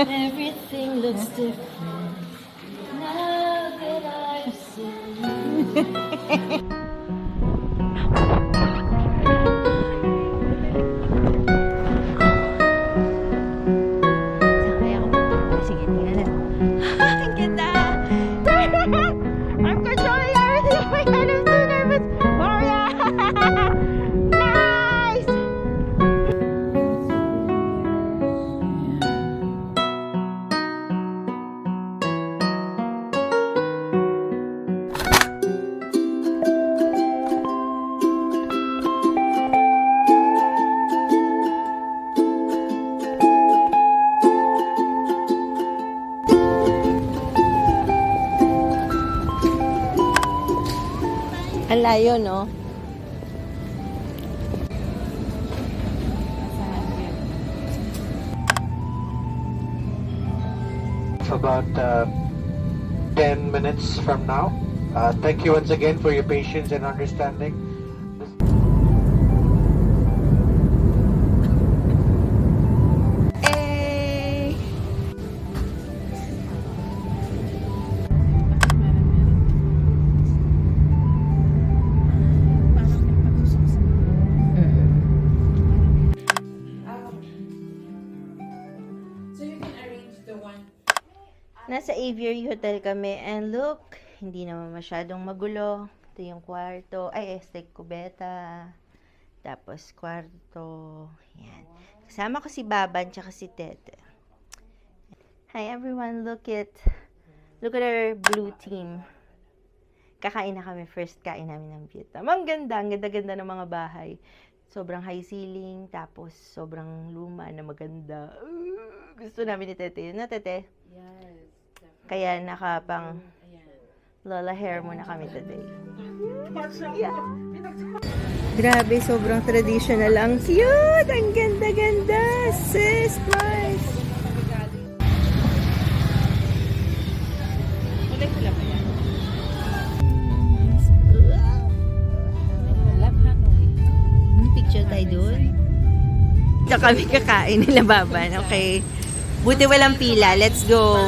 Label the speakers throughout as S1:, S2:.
S1: Everything looks different now that I've seen you.
S2: Kaya ako. Sige, tingnan na. Ang ganda! I'm controlling everything in my head. I'm so nervous. Maria! Nice! Ang layo, no?
S3: About 10 minutes from now. Thank you once again for your patience and understanding.
S2: Eh!
S4: So you can arrange the one.
S2: Nasa Aviary Hotel kami and look, hindi naman masyadong magulo. Ito yung kwarto. Ay, este kubeta. Tapos kwarto. Yan. Kasama ko si Baban tsaka si Tete. Hi everyone, look at our blue team. Kakain na kami. First kain namin ng Vietnam. Ang ganda ng mga bahay. Sobrang high ceiling, tapos sobrang luma na maganda. Gusto namin ni Tete yun na, Tete?
S4: Yes.
S2: Kaya nakapang
S4: Ayan.
S2: Lola hair muna kami today. Yeah. Grabe, sobrang traditional. Ang cute! Ang ganda-ganda! Sis, boys!
S4: Kulay pula pa yan.
S2: Picture tayo doon. Ito kami kakain nila, Baban. Okay. Buti walang pila. Let's go.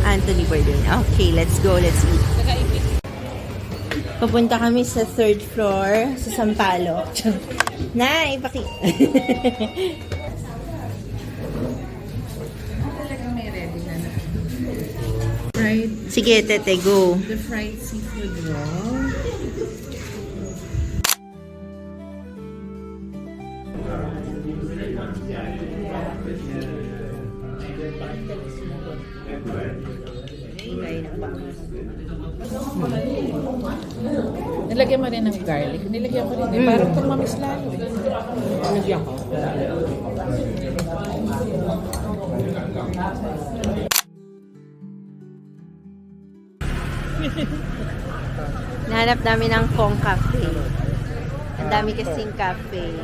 S2: Anthony Bourdain. Okay, let's go. Let's eat. Papunta kami sa third floor sa Sampaloc. Nay,
S4: Talagang may ready na na. Fried,
S2: Sige, Tete, go.
S4: the fried seafood roll. Nilagyan mo rin ng garlic. Nilagyan ko rin eh. Parang tumamis lalo eh. Nilagyan ko.
S2: Nahanap namin ng Kong Cafe. Ang dami kasing cafe.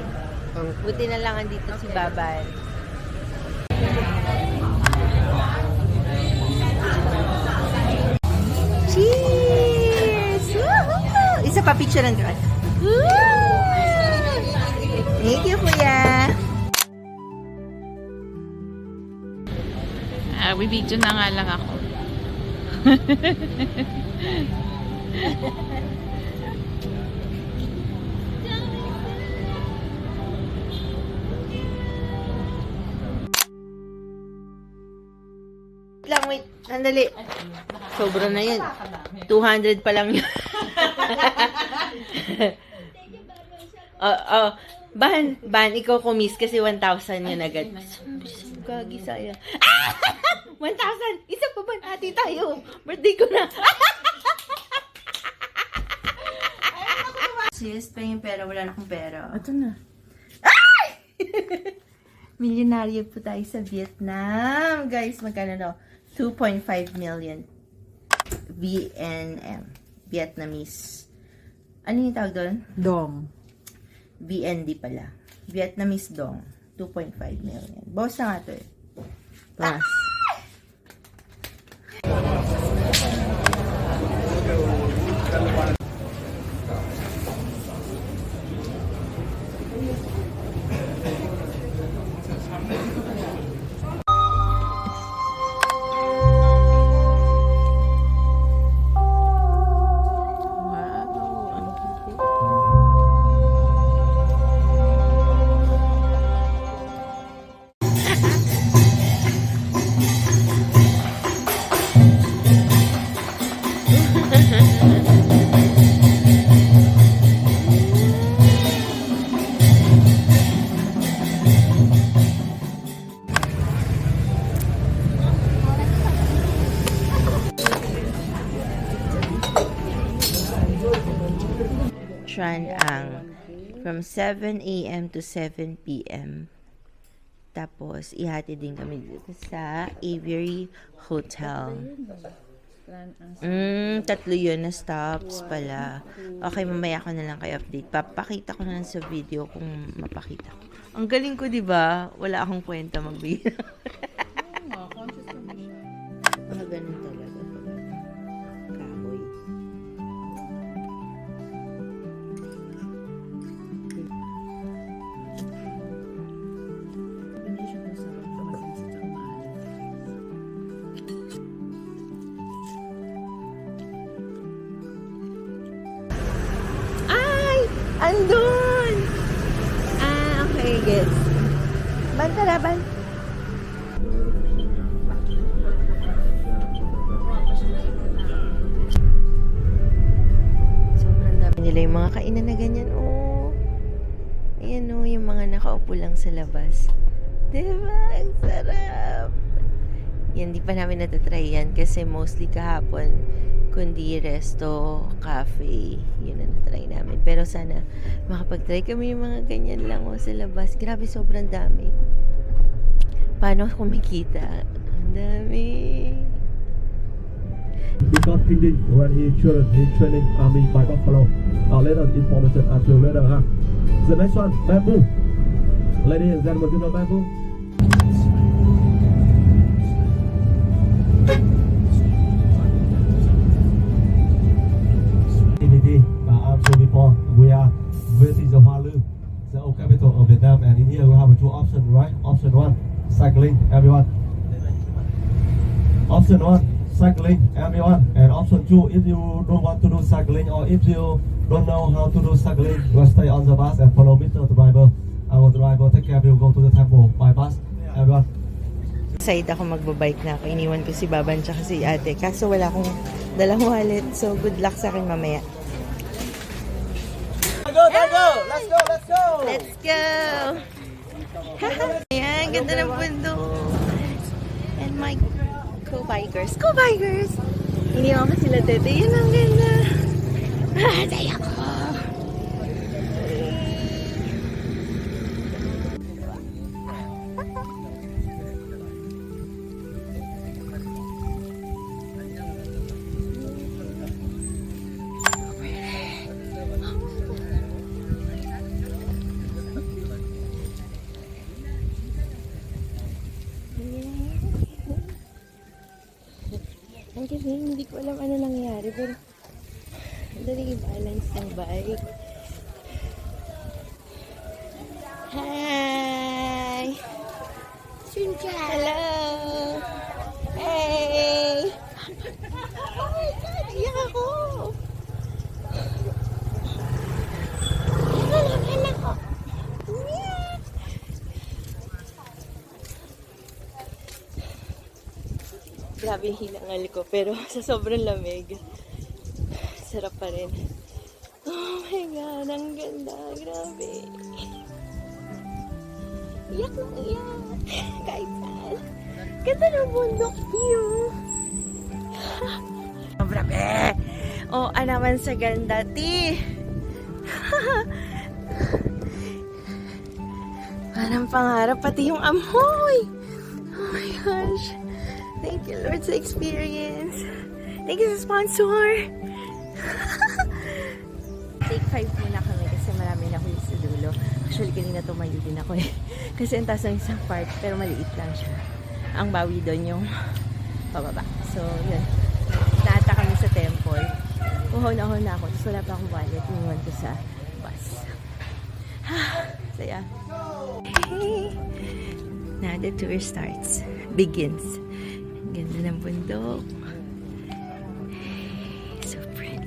S2: Buti na lang andito si Baban. Cheers! Woohoo! Isa pa picture ng girl. Thank you, Kuya.
S4: Bibidyo na nga lang ako.
S2: Lang, wait. Sandali. Sobra na yun. 200 pa lang yun. Ban, ikaw kumis kasi 1,000 yun agad. Gagi saya. 1,000! Isa pa ba? Hati tayo. Birthday ko na. Sis, pa yung pera. Wala na akong pera.
S4: Ito na.
S2: Milyonaryo po tayo sa Vietnam. Guys, magkano daw? 2.5 million. VNM. Vietnamese. Ano yung tawag doon?
S4: Dong.
S2: VND pala. Vietnamese dong. 2.5 million. Boss na nga to eh.
S4: Plus.
S2: from 7 a.m. to 7 p.m. Tapos, ihati din kami dito sa Aviary Hotel. Tatlo yun na stops pala. Okay, mamaya ko na lang kayo update. Papakita ko na lang sa video kung mapakita ko. Ang galing ko, di ba? Wala akong kwenta magbigay. Mga ganun talaga. Kahoy. Ay! Andun! Okay, gets. Bantaraban. Sobrang dami nila yung mga kainan na ganyan. Oh. Ayan oh, yung mga nakaupo lang sa labas. Diba? Ang sarap. Yan, di pa namin natatry yan kasi mostly kahapon kundi resto, cafe, yun na natry namin. Pero sana makapag-try kami yung mga ganyan lang oh, sa labas. Grabe, sobrang dami. Paano kumikita? Ang dami.
S5: Because Pindin, when he training army by Buffalo. Later information after later, huh? The next one, bamboo. Ladies and gentlemen, you know bamboo? So before we are visiting the Hoa Lư, the old capital of Vietnam, and in here we have two options, right? Option one, cycling, everyone. Option one, cycling, everyone. And option two, if you don't want to do cycling or if you don't know how to do cycling, you stay on the bus and follow Mr. Driver. Our driver take care of you, go to the temple by bus, everyone.
S2: Excited ako magbabike na ako. Iniwan ko si Baban tsaka si ate. Kaso wala akong dalang wallet. So, good luck sa akin mamaya.
S6: Go, go! Let's go, let's go!
S2: Let's go! Ayan, ganda ng bundok. And my co-bikers. Co-bikers! Iniwan ko sila tete. Yan ang ganda. Saya ko! Ang galing, hindi ko alam ano nangyari, pero dali i-balance ng bike. Hi! Cynthia! Hello! Hey! Oh my God! Iyak ako! Anak ko! Grabe yung hinangal ko, pero sa sobrang lamig, sarap pa rin. Oh my God, ang ganda. Grabe. Iyak na iyak. Kahit saan. Ganda ng bundok view. Grabe. Oh, naman sa ganda, ti. Parang pangarap, pati yung amoy. Oh my gosh. Thank you, Lord, sa experience. Thank you sa sponsor. Take 5 muna kami kasi marami na ako yung sa dulo. Actually, kanina tumayo din ako eh. Kasi ang taas ng isang part, pero maliit lang siya. Ang bawi doon yung pababa. So, yun. Naata kami sa temple. Uhon-uhon na ako. Tapos wala pa akong wallet. Iniwan ko sa bus. Saya. Hey! Now the tour starts. Begins. Ganda ng bundok. So pretty.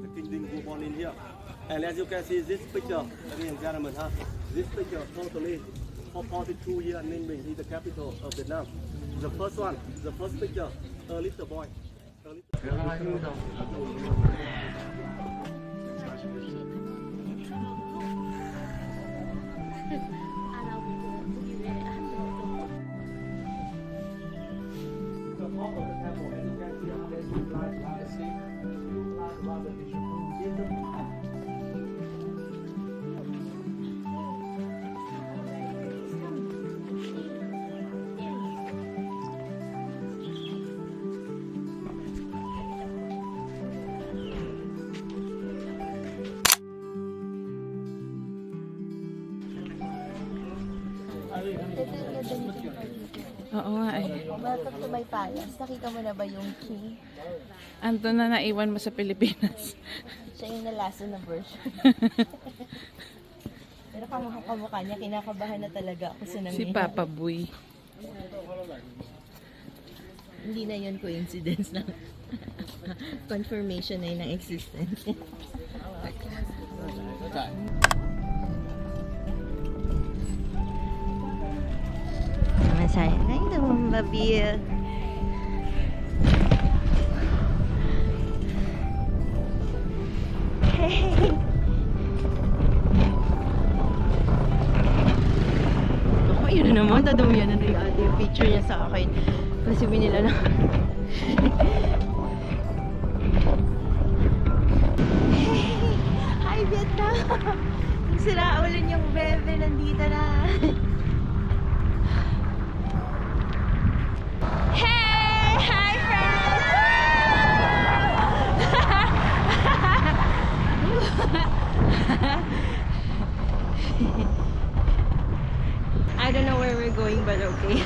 S5: The kingdom go on in here. And as you can see this picture, ladies and gentlemen, this picture totally for 42 years Ninh Bình is the capital of Vietnam. The first one, the first picture, a little boy.
S2: Ito yung ganda nito yung pagkita.
S4: Oo nga eh.
S2: Welcome to my palace. Nakita mo na ba yung king?
S4: Anto na naiwan mo sa Pilipinas.
S2: Siya yung nalasa na version. Pero kamukha niya, kinakabahan na talaga ako sa nangyayari.
S4: Si Papa Boy.
S2: Hindi na yun coincidence na. Confirmation na yun ng existence. Masaya na ito, babil. Hey! Ako, yun na naman. Tadamihan na yung ate yung picture niya sa akin. Kasi binila na. Hey! Hi, Vietnam! Yung sira ulan yung bebe, nandito na. Hey! Hi, friends! I don't know where we're going, but okay.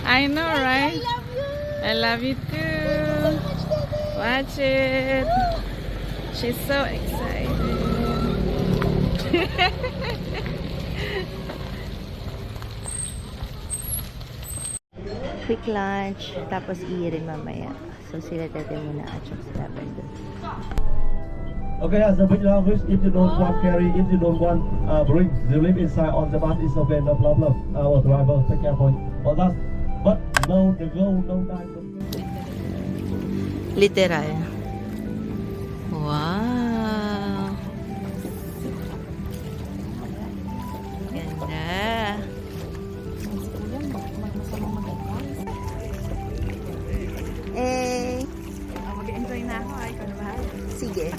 S4: I know, right? I love you too. Watch it. She's so excited.
S2: Quick lunch, tapos iirin mamaya. So sila tete muna at saka sila doon.
S5: Okay, as a big language, if you don't want carry, if you don't want bring, you live inside on the bus, it's okay, no problem. Our driver take care for us. But no, the go, no time.
S2: Literal. Wow! Ganda! Eh!
S4: Mag-enjoy na ako. Ay, ikaw na ba?
S2: Sige.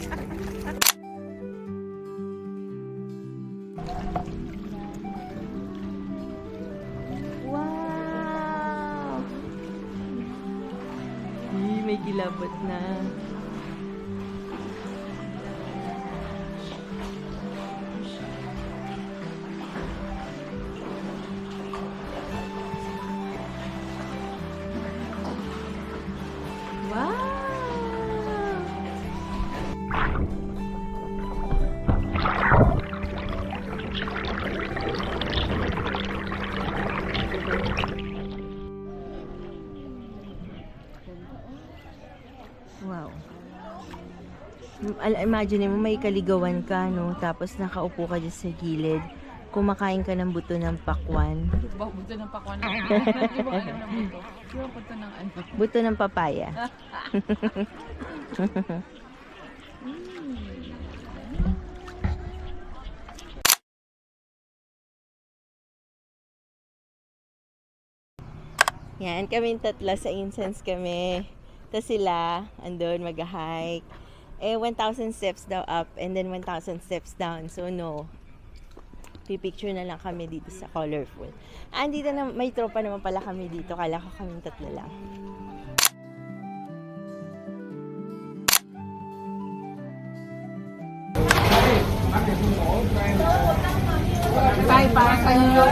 S2: Wow! May gilabot na. Wow. Imagine mo, may kaligawan ka, no? Tapos nakaupo ka dyan sa gilid. Kumakain ka ng buto ng pakwan.
S4: Buto ng pakwan. Hindi mo alam na buto. Yung buto ng ano.
S2: Buto ng papaya. Yan, kaming tatlo sa incense kami. Tapos sila, andun, mag-hike. Eh, 1,000 steps daw up and then 1,000 steps down. So, no. Pipicture na lang kami dito sa Colorful. Dito na, may tropa naman pala kami dito. Kala ko kaming tatlo lang.
S4: Bye, para sa inyo.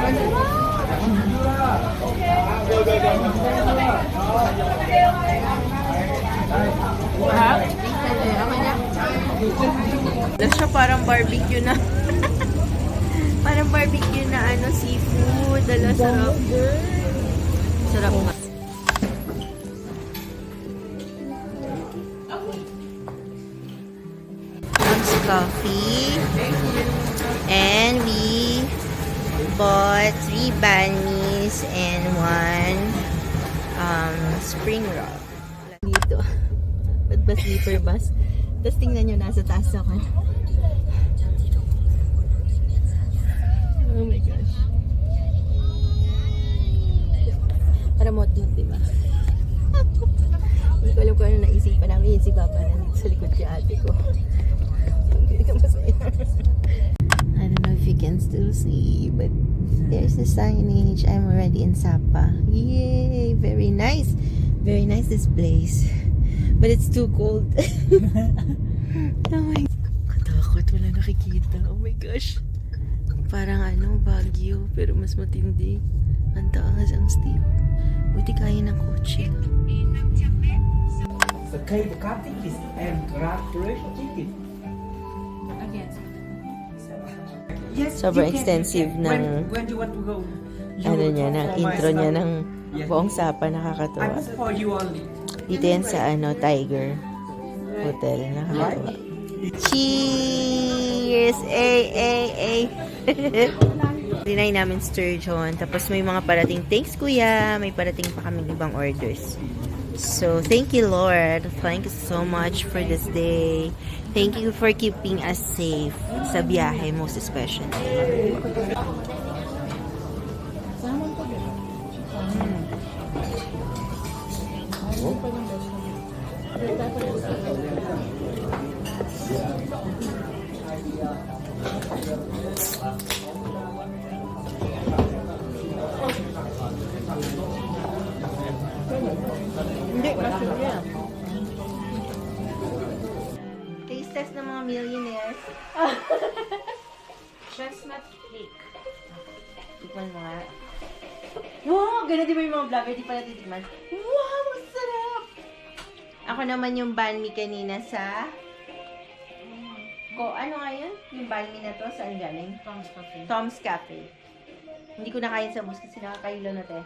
S2: Wala siya, parang barbecue na. Parang barbecue na ano, seafood. Dala, sarap. Sarap nga. It's coffee. And we bought 3 banh-mis and 1 spring roll. Dito. Ba't ba sleeper bus? Tapos tingnan nyo, nasa taas ako. Oh my gosh. Para mot-mot, diba? Hindi ko alam kung ano naisipan namin. Si Papa nandito sa likod si ate ko. Hindi ka masaya. I don't know if you can still see, but there's the signage. I'm already in Sapa. Yay! Very nice. Very nice this place. But it's too cold. Oh my... Katakot. Wala nakikita. Oh my gosh. Parang Baguio. Pero mas matindi. Ang taas, ang steep. Buti kaya ng kotse.
S6: The car tickets and gratuity ticket.
S4: Again.
S6: Yes,
S2: Sobrang
S6: you can,
S2: extensive
S6: you can.
S2: ng-
S6: When you want to go.
S2: Niya, ng intro niya ng
S6: Yes.
S2: buong Sapa. Nakakatuwa.
S6: I'm for you only.
S2: Dito yan sa Tiger Hotel. Nakakatuwa. Cheers! Ay! Dinay namin sturgeon. Tapos may mga parating. Thanks, kuya. May parating pa kaming ibang orders. So, thank you, Lord. Thank you so much for this day. Thank you for keeping us safe sa biyahe, most especially.
S4: Salmon pa din. Ayun pa ng vegetable.
S2: Hindi, masarap yan. Taste test ng mga millionaires.
S4: Chestnut cake.
S2: Tikman mo nga. Wow! Ganun di ba yung mga vlogger di pa natitikman? Wow! Masarap! Ako naman yung banh mi kanina sa... Ano nga yun? Yung banh mi na to? Saan galing?
S4: Tom's Cafe.
S2: Tom's Cafe. Hindi ko nakain sa bus kasi nakakailo na te.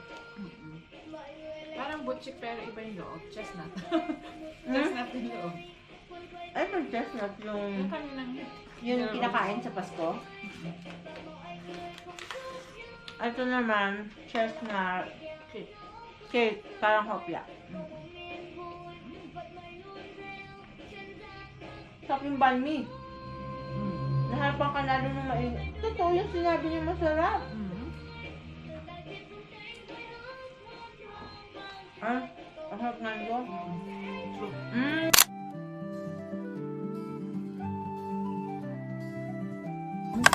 S4: Parang butchik pero iba yung loob. Chestnut. Chestnut yung loob.
S2: Ay, pag chestnut yung...
S4: Yung kaninang...
S2: Yung kinakain sa Pasko. Ito naman, chestnut
S4: Cake.
S2: cake. Parang hopya. Sarap yung banh mi. Naharapan ka lalo ng mainit. Totoo yung sinabi niya masarap. Ah, ang harap nga nito.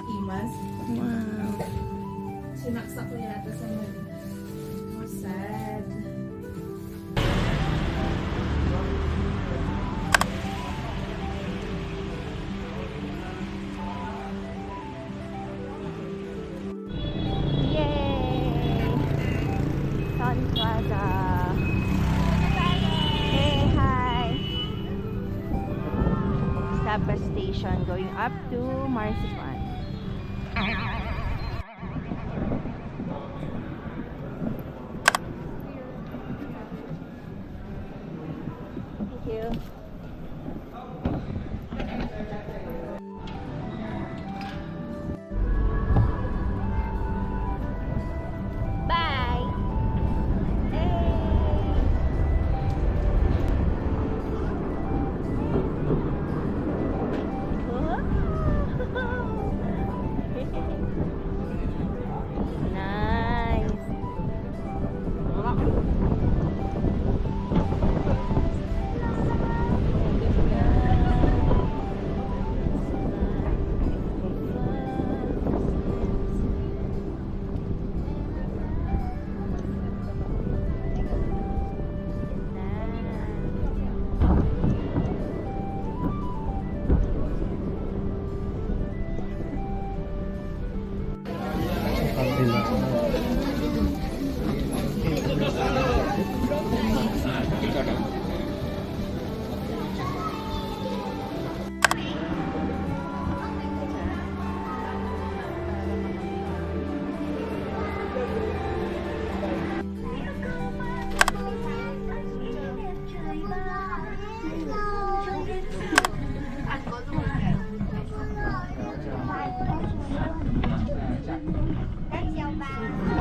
S4: Imas.
S2: Wow.
S4: Sinaksak ko yata sa mali. More sad.
S2: Yay! Sun Plaza. Hey, hi! Sapa Station going up to Marzipan. Thank you. Bye! Nice! Các chào bà.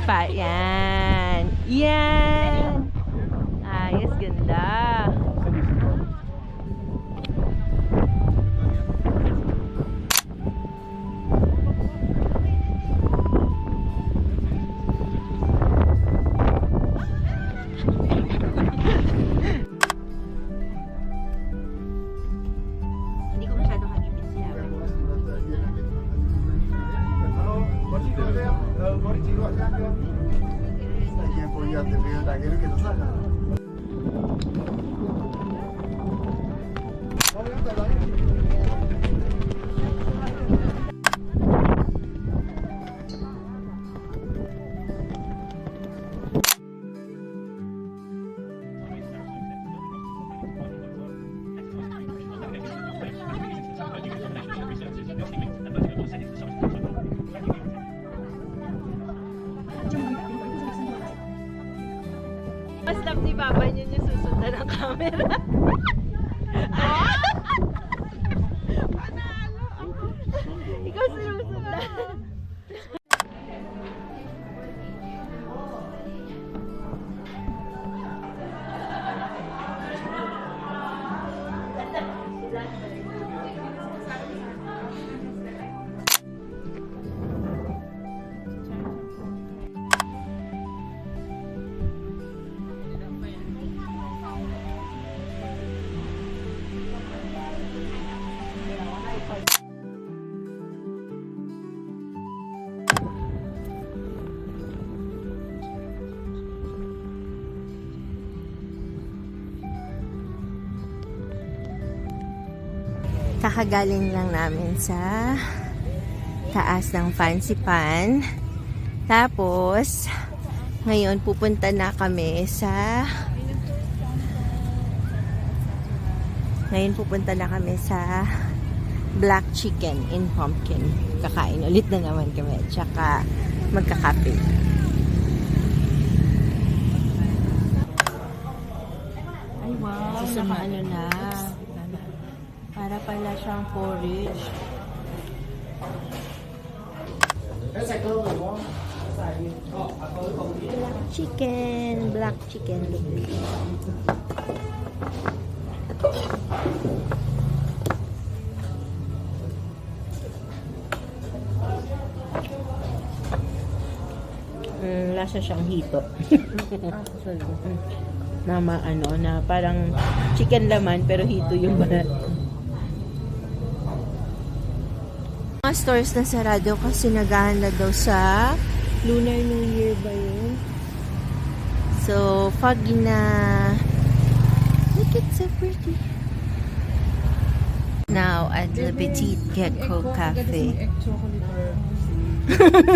S2: Pa, yan. Yan. Ayos, ganda. Hindi ko masyadong hagipin siya. Mas love ni Papa yun yung susundan ng camera. Panalo ako. Ikaw susundan. Kakagaling lang namin sa taas ng Fancy Pan. Tapos, ngayon pupunta na kami sa Black Chicken in Pumpkin. Kakain ulit na naman kami. Tsaka magkakape. Ay wow, nakaano na. Para pala siyang porridge. Black chicken. Lasa siyang hito. Na parang chicken laman pero hito yung balat. Mga stores na sarado kasi naghahanda daw sa Lunar New Year ba yun? So, foggy na. Look, it's so pretty. Now, at Le Petit Gecko Cafe.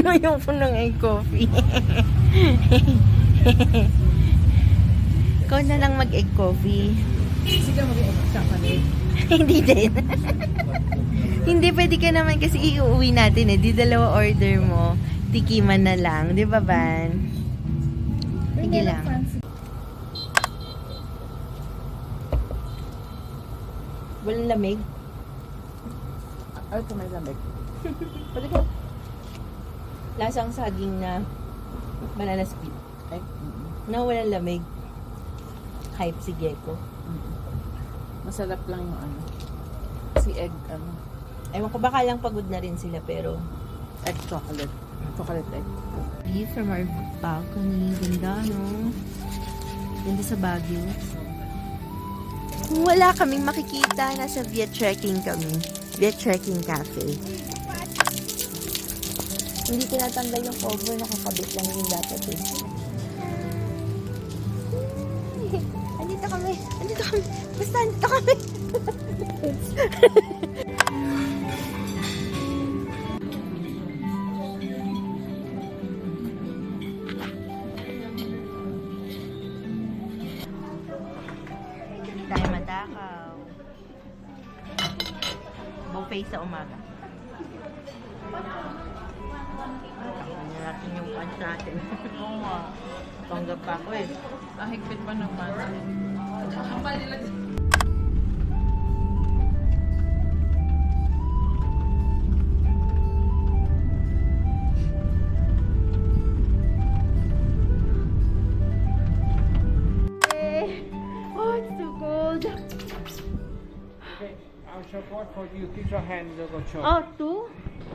S2: Ayaw po ng egg coffee. Ikaw na lang mag-egg coffee.
S4: Sige, mag-egg chocolate.
S2: Hindi din. Hindi, pwede ka naman kasi iuwi natin eh. Di dalawa order mo. Tikiman na lang. Di ba, Van? Sige lang. Walang lamig?
S4: Ay, ito may lamig.
S2: Pwede ko. Lasang saging na banana split.
S4: Ay,
S2: Na walang lamig. Hype si Gecko.
S4: masarap lang yung ano. Si egg, ano.
S2: Ewan ko, baka lang pagod na rin sila, pero
S4: Egg chocolate. Chocolate egg.
S2: view from our balcony. Ganda, no? Ganda sa Baguio. Wala kaming makikita. Nasa Viet Trekking kami. Viet Trekking Cafe. Hindi tinatanggal yung cover. Nakakabit lang yung dapat eh. Andito kami. Andito kami. Basta andito kami. Tayo matakaw. Buffet sa umaga. Ano natin yung punch natin.
S4: Oo nga.
S2: Tanggap pa ako eh.
S4: Ahigpit pa naman. Ang palilag.
S7: support for you. Keep your hand in the control.
S2: Oh, two?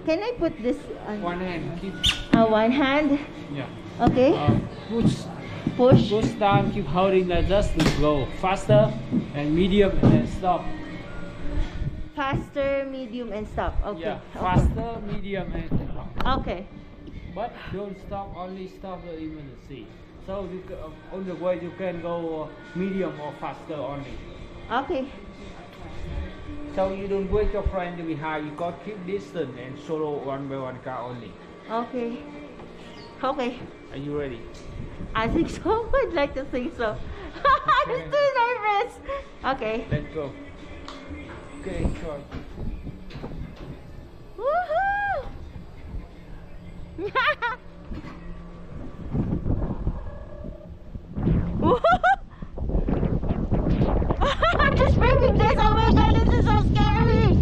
S2: Can I put this on?
S7: One hand. Keep.
S2: One hand?
S7: Yeah.
S2: Okay.
S7: Push.
S2: Push.
S7: Push down. Keep holding that just to go faster and medium and then stop.
S2: Faster, medium, and stop. Okay.
S7: Yeah. Faster, medium and stop.
S2: Okay.
S7: But don't stop. Only stop even the C. So you can, on the way you can go medium or faster only.
S2: Okay.
S7: So you don't wait your friend behind. You got keep distance and solo one by one car only.
S2: Okay. Okay.
S7: Are you ready?
S2: I think so. I'd like to think so. I'm too nervous. Okay.
S7: Let's go. Okay, sure.
S2: Woohoo! I'm just breaking this. Oh my god, this is so scary.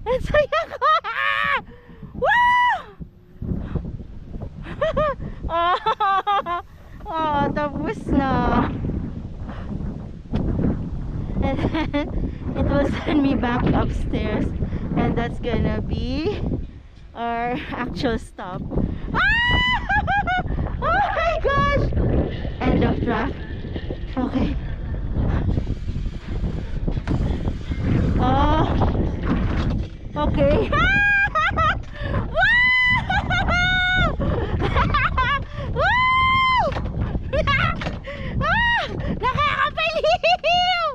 S2: Ang saya ko! Woo! Tapos na. And then it will send me back upstairs, and that's gonna be our actual stop. Oh my gosh! End of track. Okay. Okay. Nakakapaliw!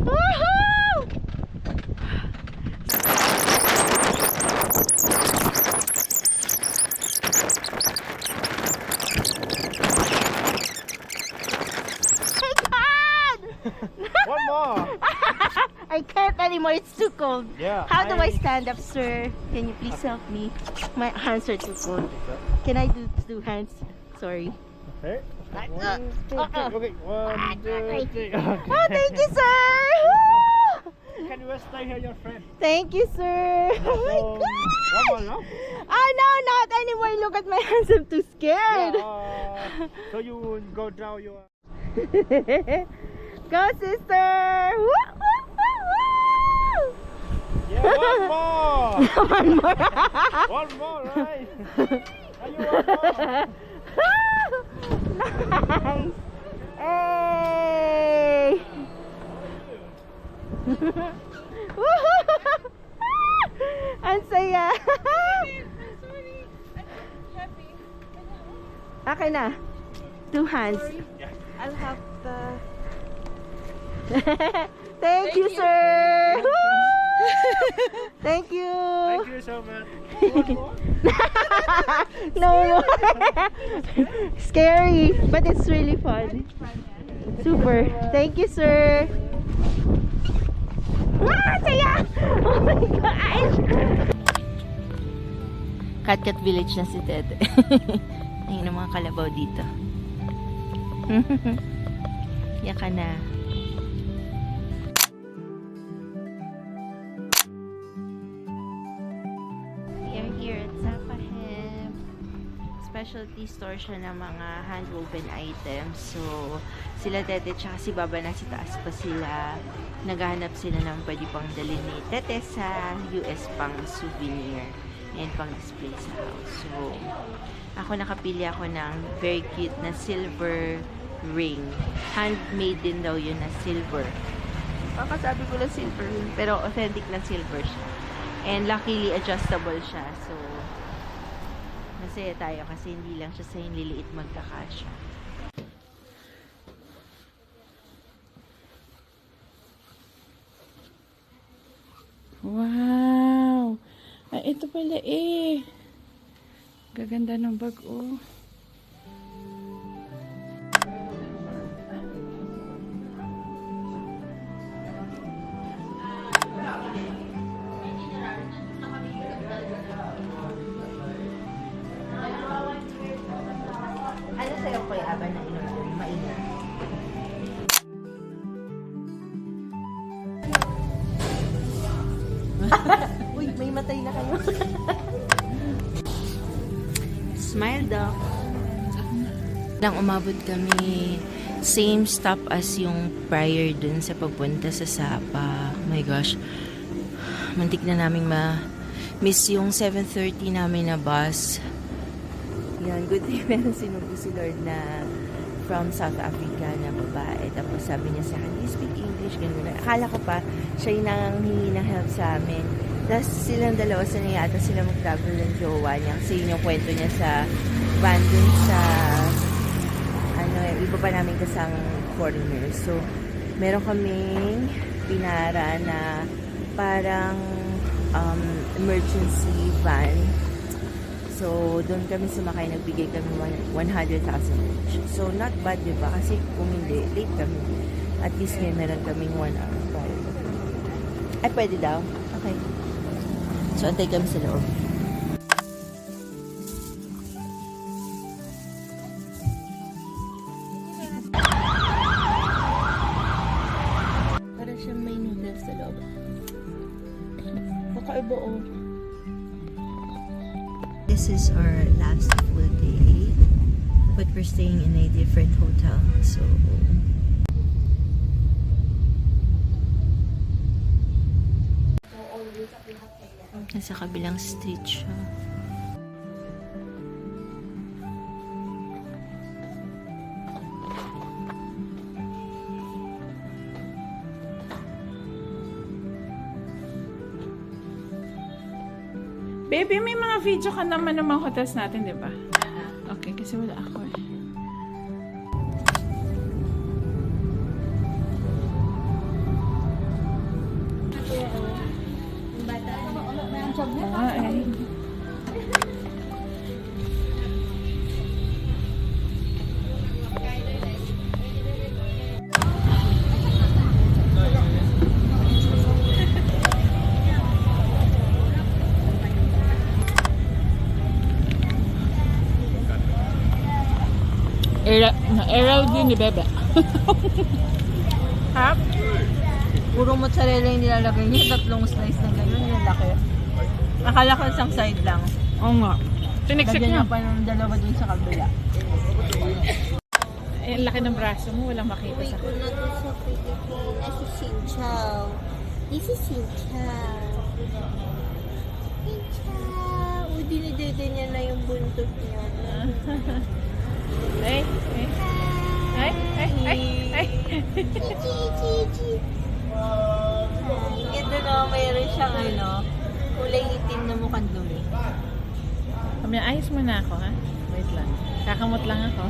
S2: Woohoo!
S3: One more.
S2: I can't anymore, it's too cold.
S3: Yeah.
S2: How do I stand up, sir? Can you please help me? My hands are too cold. Can I do two hands? Sorry.
S3: Okay. One, two, three. Okay. One, two, three. Okay.
S2: Oh, thank you, sir! Woo!
S3: Can you stay here, your friend?
S2: Thank you, sir! Oh my
S3: So,
S2: god!
S3: one more, no?
S2: Oh no, not anymore! Look at my hands, I'm too scared!
S3: So you go down your...
S2: Go, sister! Woo, woo, woo, woo!
S3: Yeah, one more!
S2: One more!
S3: One more, right? Are you one more?
S2: Nice! Hey! Ang saya! Okay na. Two hands.
S1: I'll have the...
S2: Thank you, sir! Woo! Thank you!
S3: Thank you so much. One more?
S2: No more! Scary, but it's really fun. Super. Thank you, sir! Saya! Oh my gosh! Katkat Village na si Tete. Ayun ang mga kalabaw dito. Yaka na. We are here at Sapahem. Specialty store siya ng mga hand-woven items. So, sila Tete tsaka si Baba na si taas pa sila. Naghahanap sila ng pwede pang dalhin ni Tete sa US pang souvenir and pang display sa house. So, ako nakapili ako ng very cute na silver ring. Handmade din daw yun na silver. Kakasabi ko lang silver ring, pero authentic na silver siya. And luckily, adjustable siya. So, masaya tayo kasi hindi lang siya sa liliit magkakasya.
S4: Wow! Ay, ito pala eh. Gaganda ng bag, oh.
S2: Ano sa'yo ko yung aban na inom ko? Maingat. Uy, may matay na kayo. Smile daw. Lang umabot kami same stop as yung prior dun sa papunta sa Sapa. Oh my gosh. Muntik na naming miss yung 7:30 namin na bus. Yan, good thing meron sinubo si Lord na from South Africa na babae. Tapos sabi niya sa akin, you speak English, ganun. Akala ko pa, siya yung nanghihingi ng help sa amin. Tapos silang dalawa, sana yata sila mag-travel ng jowa niya. Kasi yun yung kwento niya sa van dun sa, iba pa namin kasang foreigners. So, meron kaming pinara na parang emergency van. So, doon kami sumakay, nagbigay kami 100,000 each. So, not bad, diba? Kasi kung hindi, late kami. At least may meron kaming 1 hour prior. Ay, pwede daw? Okay. So, antay kami sa loob. Para siyang may noodles sa loob. Kakaiba, oh. This is our last full day, but we're staying in a different hotel, so nasa kabilang street siya.
S4: Baby, may mga video ka naman ng mga hotels natin, di ba? Okay, kasi wala ako eh. Ah, eh. Eraw din ni Bebe. Ha?
S2: Puro mozzarella yung nilalagay niya, tatlong slice na gano'n, yung laki. Akala ko isang side lang.
S4: Oo nga. Tiniksik
S2: Lagyan
S4: niya.
S2: niya pa ng dalawa dun sa kabila.
S4: Eh, ang laki ng braso mo, walang makita sa
S8: ko na to sa Pilipinas, si Sinchaw. This is Sinchaw. Sinchaw. O, dinidede niya na yung buntot niya.
S4: Ay, ay. Ay, ay, ay, ay.
S8: Chi.
S2: Ito na, mayroon siyang kulay itim na mukhang dumi.
S4: Kami, ayos mo na ako, ha? Wait lang. Kakamot lang ako.